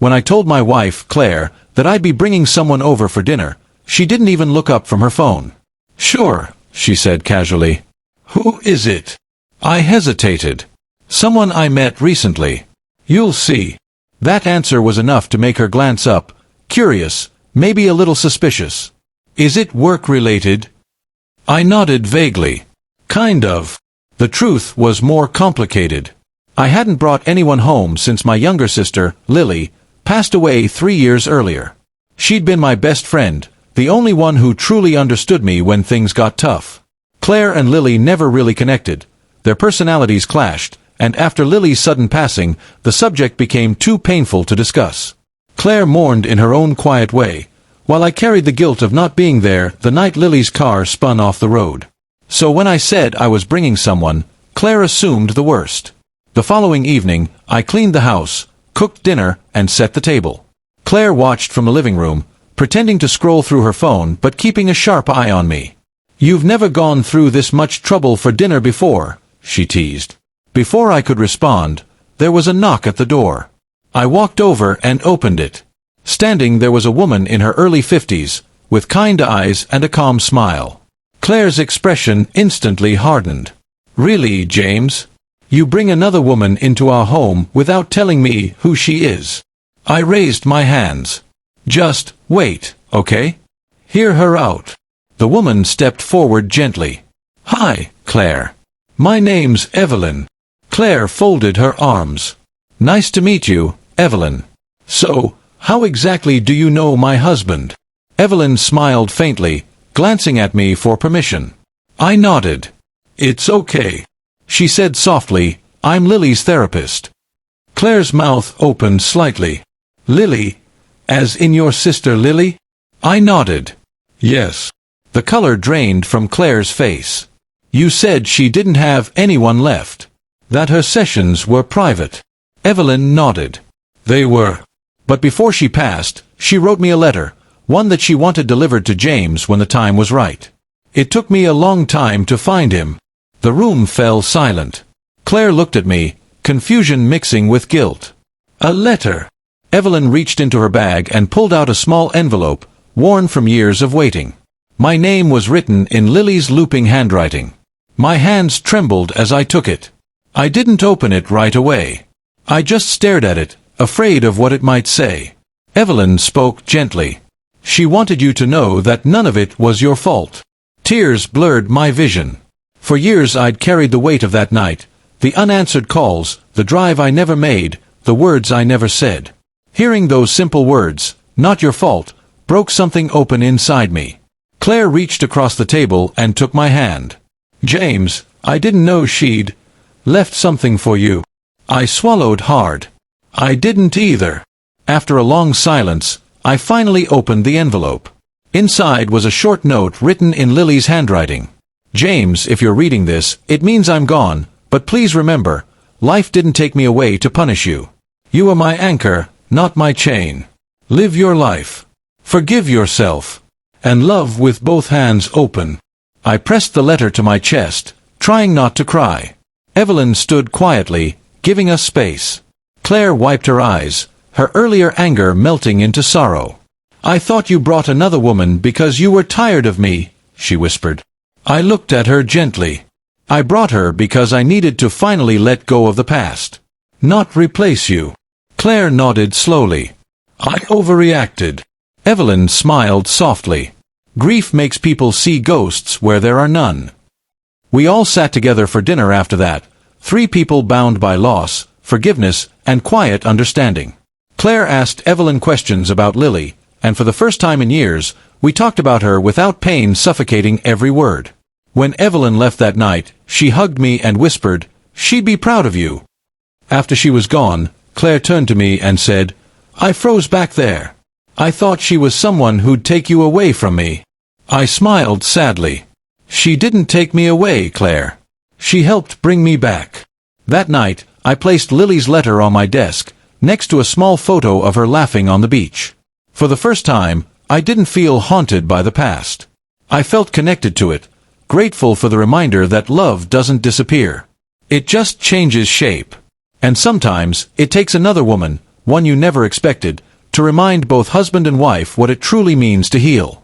When I told my wife, Claire, that I'd be bringing someone over for dinner, she didn't even look up from her phone. "Sure," she said casually. "Who is it?" I hesitated. "Someone I met recently. You'll see." That answer was enough to make her glance up, curious, maybe a little suspicious. "Is it work-related?" I nodded vaguely. "Kind of." The truth was more complicated. I hadn't brought anyone home since my younger sister, Lily, passed away 3 years earlier. She'd been my best friend, the only one who truly understood me when things got tough. Claire and Lily never really connected. Their personalities clashed, and after Lily's sudden passing, the subject became too painful to discuss. Claire mourned in her own quiet way, while I carried the guilt of not being there the night Lily's car spun off the road. So when I said I was bringing someone, Claire assumed the worst. The following evening, I cleaned the house, cooked dinner, and set the table. Claire watched from the living room, pretending to scroll through her phone but keeping a sharp eye on me. "You've never gone through this much trouble for dinner before," she teased. Before I could respond, there was a knock at the door. I walked over and opened it. Standing there was a woman in her early 50s, with kind eyes and a calm smile. Claire's expression instantly hardened. "Really, James? You bring another woman into our home without telling me who she is?" I raised my hands. "Just wait, okay? Hear her out." The woman stepped forward gently. "Hi, Claire. My name's Evelyn." Claire folded her arms. "Nice to meet you, Evelyn. So, how exactly do you know my husband?" Evelyn smiled faintly, glancing at me for permission. I nodded. "It's okay," she said softly. "I'm Lily's therapist." Claire's mouth opened slightly. "Lily? As in your sister Lily?" I nodded. "Yes." The color drained from Claire's face. "You said she didn't have anyone left. That her sessions were private." Evelyn nodded. "They were. But before she passed, she wrote me a letter, one that she wanted delivered to James when the time was right. It took me a long time to find him." The room fell silent. Claire looked at me, confusion mixing with guilt. "A letter?" Evelyn reached into her bag and pulled out a small envelope, worn from years of waiting. My name was written in Lily's looping handwriting. My hands trembled as I took it. I didn't open it right away. I just stared at it, afraid of what it might say. Evelyn spoke gently. "She wanted you to know that none of it was your fault." Tears blurred my vision. For years I'd carried the weight of that night, the unanswered calls, the drive I never made, the words I never said. Hearing those simple words, "not your fault," broke something open inside me. Claire reached across the table and took my hand. "James, I didn't know she'd left something for you." I swallowed hard. I didn't either. After a long silence, I finally opened the envelope. Inside was a short note written in Lily's handwriting. "James, if you're reading this, it means I'm gone, but please remember, life didn't take me away to punish you. You are my anchor, not my chain. Live your life. Forgive yourself. And love with both hands open." I pressed the letter to my chest, trying not to cry. Evelyn stood quietly, giving us space. Claire wiped her eyes, her earlier anger melting into sorrow. "I thought you brought another woman because you were tired of me," she whispered. I looked at her gently. "I brought her because I needed to finally let go of the past. Not replace you." Claire nodded slowly. "I overreacted." Evelyn smiled softly. "Grief makes people see ghosts where there are none." We all sat together for dinner after that, 3 people bound by loss, forgiveness, and quiet understanding. Claire asked Evelyn questions about Lily, and for the first time in years, we talked about her without pain suffocating every word. When Evelyn left that night, she hugged me and whispered, "She'd be proud of you." After she was gone, Claire turned to me and said, "I froze back there. I thought she was someone who'd take you away from me." I smiled sadly. "She didn't take me away, Claire. She helped bring me back." That night, I placed Lily's letter on my desk, next to a small photo of her laughing on the beach. For the first time, I didn't feel haunted by the past. I felt connected to it, grateful for the reminder that love doesn't disappear. It just changes shape. And sometimes, it takes another woman, one you never expected, to remind both husband and wife what it truly means to heal.